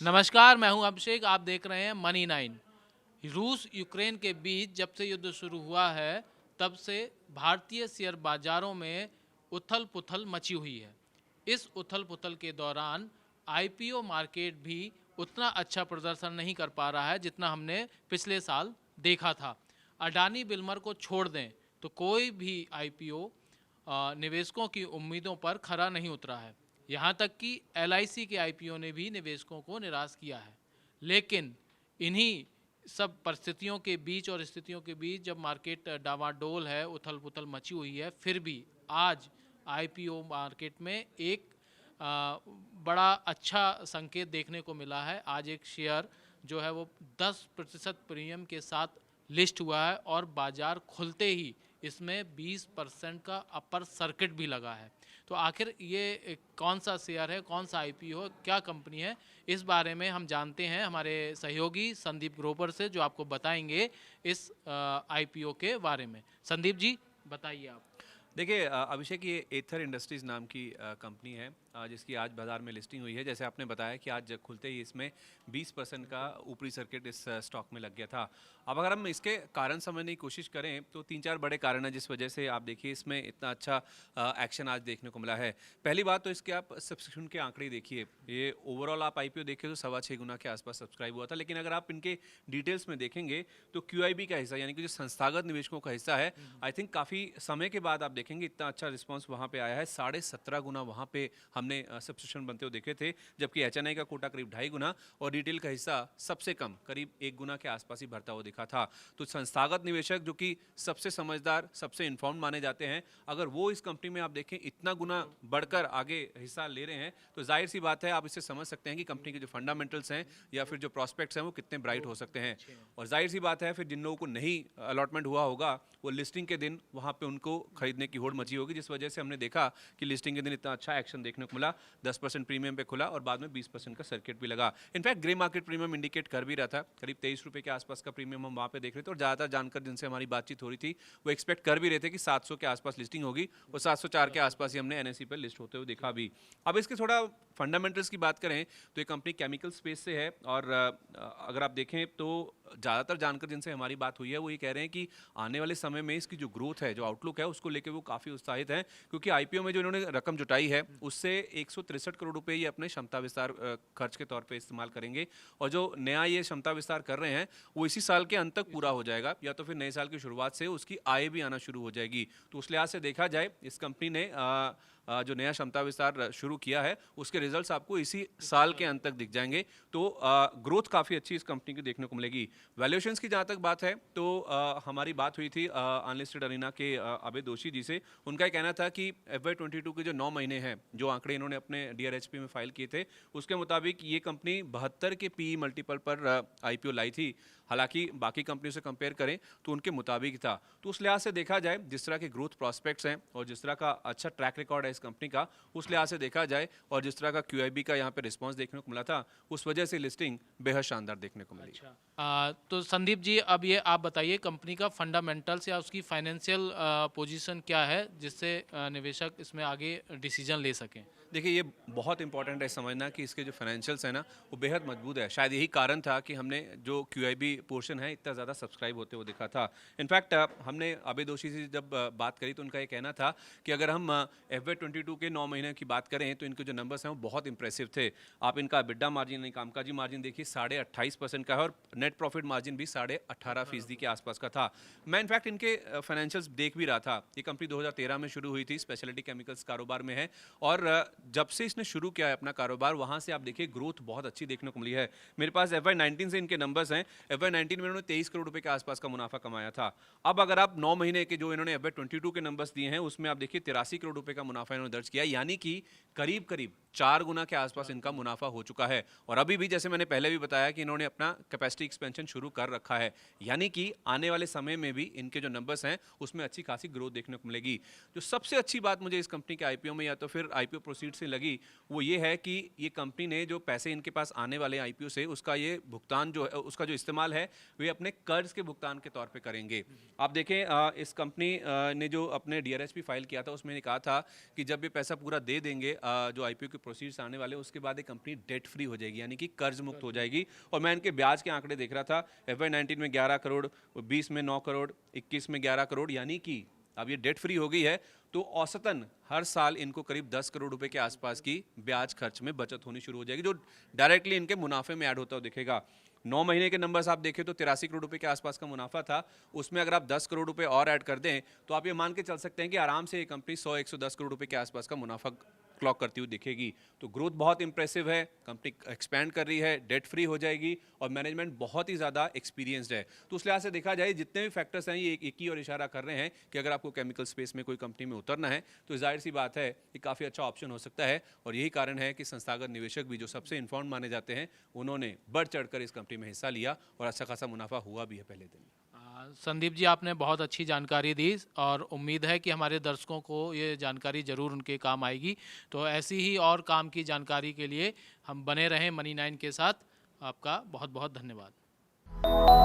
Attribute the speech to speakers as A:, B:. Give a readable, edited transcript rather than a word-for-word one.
A: नमस्कार, मैं हूं अभिषेक। आप देख रहे हैं मनी 9। रूस यूक्रेन के बीच जब से युद्ध शुरू हुआ है, तब से भारतीय शेयर बाजारों में उथल-पुथल मची हुई है। इस उथल-पुथल के दौरान आईपीओ मार्केट भी उतना अच्छा प्रदर्शन नहीं कर पा रहा है जितना हमने पिछले साल देखा था। अडानी बिल्मर को छोड़ दें तो कोई भी आईपीओ निवेशकों की उम्मीदों पर खरा नहीं उतरा है। यहाँ तक कि एलआईसी के आईपीओ ने भी निवेशकों को निराश किया है। लेकिन इन्हीं सब परिस्थितियों के बीच और स्थितियों के बीच जब मार्केट डावाडोल है, उथल पुथल मची हुई है, फिर भी आज आईपीओ मार्केट में एक बड़ा अच्छा संकेत देखने को मिला है। आज एक शेयर जो है वो 10% प्रीमियम के साथ लिस्ट हुआ है और बाजार खुलते ही इसमें 20% का अपर सर्किट भी लगा है। तो आखिर ये कौन सा शेयर है, कौन सा आईपीओ, क्या कंपनी है, इस बारे में हम जानते हैं हमारे सहयोगी संदीप ग्रोवर से, जो आपको बताएंगे इस आईपीओ के बारे में। संदीप जी, बताइए आप।
B: देखिए अभिषेक, ये एथर इंडस्ट्रीज़ नाम की कंपनी है जिसकी आज बाज़ार में लिस्टिंग हुई है। जैसे आपने बताया कि आज खुलते ही इसमें 20% का ऊपरी सर्किट इस स्टॉक में लग गया था। अब अगर हम इसके कारण समझने की कोशिश करें तो 3-4 बड़े कारण हैं जिस वजह से आप देखिए इसमें इतना अच्छा एक्शन आज देखने को मिला है। पहली बात तो इसके आप सब्सक्रिप्शन के आंकड़े देखिए। ये ओवरऑल आप आईपीओ देखिए तो 6.25 गुना के आसपास सब्सक्राइब हुआ था। लेकिन अगर आप इनके डिटेल्स में देखेंगे तो क्यूआईबी का हिस्सा, यानी कि जो संस्थागत निवेशकों का हिस्सा है, आई थिंक काफ़ी समय के बाद आप देखेंगे इतना अच्छा रिस्पांस वहाँ पे आया है। 17.5 गुना वहाँ पे हमने सब्सक्रिप्शन बनते हुए देखे थे, जबकि एचएनआई का कोटा करीब 2.5 गुना और रिटेल का हिस्सा सबसे कम करीब 1 गुना के आसपास ही भरता हुआ दिखा था। तो संस्थागत निवेशक जो कि सबसे समझदार, सबसे इन्फॉर्म्ड माने जाते हैं, अगर वो इस कंपनी में आप देखें इतना गुना बढ़कर आगे हिस्सा ले रहे हैं तो जाहिर सी बात है आप इससे समझ सकते हैं कि कंपनी के जो फंडामेंटल्स हैं या फिर जो प्रॉस्पेक्ट्स हैं वो कितने ब्राइट हो सकते हैं। और जाहिर सी बात है फिर जिन लोगों को नहीं अलॉटमेंट हुआ होगा वो लिस्टिंग के दिन वहाँ पे उनको खरीदने की होड़ मची होगी, जिस वजह से हमने देखा कि लिस्टिंग के दिन इतना अच्छा एक्शन देखने को मिला। 10% प्रीमियम पे खुला और बाद में 20% का सर्किट भी लगा। In fact grey market premium indicate कर भी रहा था, करीब 23 रुपये के आसपास का प्रीमियम हम वहाँ पे देख रहे थे। और ज़्यादातर जानकर जिनसे हमारी बातचीत हो रही थी वो एक्सपेक्ट कर भी रहे थे कि 700 के आसपास लिस्टिंग होगी और 704 के आसपास ही हमने एनएसई पर लिस्ट होते हुए देखा भी। अब इसके थोड़ा फंडामेंटल्स की बात करें तो ये कंपनी केमिकल स्पेस से है और अगर आप देखें तो ज़्यादातर जानकर जिनसे हमारी बात हुई है वो ये कह रहे हैं कि आने वाले समय में इसकी जो ग्रोथ है, जो आउटलुक है, उसको लेकर वो काफ़ी उत्साहित हैं, क्योंकि आईपीओ में जो इन्होंने रकम जुटाई है उससे 163 करोड़ रुपए ये अपने क्षमता विस्तार खर्च के तौर पे इस्तेमाल करेंगे। और जो नया ये क्षमता विस्तार कर रहे हैं वो इसी साल के अंत तक पूरा हो जाएगा या तो फिर नए साल की शुरुआत से उसकी आय भी आना शुरू हो जाएगी। तो उस लिहाज से देखा जाए इस कंपनी ने जो नया क्षमता विस्तार शुरू किया है उसके रिजल्ट्स आपको इसी साल के अंत तक दिख जाएंगे। तो ग्रोथ काफ़ी अच्छी इस कंपनी की देखने को मिलेगी। वैल्यूएशंस की जहाँ तक बात है तो हमारी बात हुई थी अनलिस्टेड अरीना के अभय दोषी जी से। उनका कहना था कि FY22 के जो 9 महीने हैं, जो आंकड़े इन्होंने अपने DRHP में फाइल किए थे, उसके मुताबिक ये कंपनी 72 के PE मल्टीपल पर आईपीओ लाई थी। हालांकि बाकी कंपनियों से कंपेयर करें तो उनके मुताबिक था। तो उस लिहाज से देखा जाए जिस तरह के ग्रोथ प्रॉस्पेक्ट्स हैं और जिस तरह का अच्छा ट्रैक रिकॉर्ड है इस कंपनी का, उस लिहाज से देखा जाए और जिस तरह का क्यूआईबी का यहाँ पे रिस्पांस देखने को मिला था, उस वजह से लिस्टिंग बेहद शानदार देखने को मिली।
A: अच्छा, तो संदीप जी, अब ये आप बताइए कंपनी का फंडामेंटल्स या उसकी फाइनेंशियल पोजीशन क्या है जिससे निवेशक इसमें आगे डिसीजन ले सकें।
B: देखिए ये बहुत इंपॉर्टेंट है समझना कि इसके जो फाइनेंशियल्स हैं ना वो बेहद मजबूत है। शायद यही कारण था कि हमने जो क्यूआईबी पोर्शन है इतना ज़्यादा सब्सक्राइब होते हुए देखा था। इनफैक्ट हमने अभय दोषी से जब बात करी तो उनका ये कहना था कि अगर हम FY22 के 9 महीने की बात करें तो इनके जो नंबर्स हैं वो बहुत इंप्रेसिव थे। आप इनका बिड्डा मार्जिन, यानी कामकाजी मार्जिन देखिए 28.5% का है और नेट प्रॉफिट मार्जिन भी 18.5% के आसपास का था। मैं इनफैक्ट इनके फाइनेंशियल्स देख भी रहा था। ये कंपनी 2013 में शुरू हुई थी, स्पेशलिटी केमिकल्स कारोबार में है और जब से इसने शुरू किया है अपना कारोबार वहां से आप देखिए ग्रोथ बहुत अच्छी देखने को मिली है। मेरे पास FY19 से इनके नंबर्स हैं। FY19 में इन्होंने 23 करोड़ रुपए के आसपास का मुनाफा कमाया था। अब अगर आप 9 महीने के जो इन्होंने FY22 के नंबर्स दिए हैं उसमें आप देखिए 83 करोड़ रुपए का मुनाफा इन्होंने दर्ज किया, यानी कि करीब करीब 4 गुना के आसपास इनका मुनाफा हो चुका है। और अभी भी जैसे मैंने पहले भी बताया कि इन्होंने अपना कैपेसिटी एक्सपेंशन शुरू कर रखा है, यानी कि आने वाले समय में भी इनके जो नंबर्स हैं उसमें अच्छी खासी ग्रोथ देखने को मिलेगी। जो सबसे अच्छी बात मुझे इस कंपनी के आईपीओ में या तो फिर आईपीओ प्रोसीड से लगी वो ये है कि ये कंपनी ने जो पैसे इनके पास आने वाले आईपीओ से उसका ये भुगतान जो है, उसका जो इस्तेमाल है वे अपने कर्ज के भुगतान के तौर पे करेंगे। आप देखें इस कंपनी ने जो अपने DRHP फाइल किया था उसमें कहा था कि जब ये पैसा पूरा दे देंगे जो आईपीओ के प्रोसीड्स आने वाले उसके बाद ये कंपनी डेट फ्री हो जाएगी, यानी कि कर्ज मुक्त हो जाएगी। और मैं इनके ब्याज के आंकड़े देख रहा था, FY19 में 11 करोड़, 20 में 9 करोड़, 21 में 11 करोड़, यानी कि अब ये डेट फ्री हो गई है तो औसतन हर साल इनको करीब 10 करोड़ रुपए के आसपास की ब्याज खर्च में बचत होनी शुरू हो जाएगी, जो डायरेक्टली इनके मुनाफे में ऐड होता हुआ दिखेगा। 9 महीने के नंबर्स आप देखें तो 83 करोड़ रुपए के आसपास का मुनाफा था, उसमें अगर आप 10 करोड़ रुपए और ऐड कर दें तो आप ये मान के चल सकते हैं कि आराम से ये कंपनी 100-110 करोड़ रुपए के आसपास का मुनाफा क्लॉक करती हुई दिखेगी। तो ग्रोथ बहुत इंप्रेसिव है, कंपनी एक्सपैंड कर रही है, डेट फ्री हो जाएगी और मैनेजमेंट बहुत ही ज़्यादा एक्सपीरियंस्ड है। तो उस लिहाज से देखा जाए जितने भी फैक्टर्स हैं ये एक ही और इशारा कर रहे हैं कि अगर आपको केमिकल स्पेस में कोई कंपनी में उतरना है तो जाहिर सी बात है ये काफ़ी अच्छा ऑप्शन हो सकता है। और यही कारण है कि संस्थागत निवेशक भी जो सबसे इन्फॉर्म माने जाते हैं उन्होंने बढ़ चढ़कर इस कंपनी में हिस्सा लिया और अच्छा खासा मुनाफा हुआ भी है पहले दिन।
A: संदीप जी, आपने बहुत अच्छी जानकारी दी और उम्मीद है कि हमारे दर्शकों को ये जानकारी ज़रूर उनके काम आएगी। तो ऐसी ही और काम की जानकारी के लिए हम बने रहें मनी 9 के साथ। आपका बहुत बहुत धन्यवाद।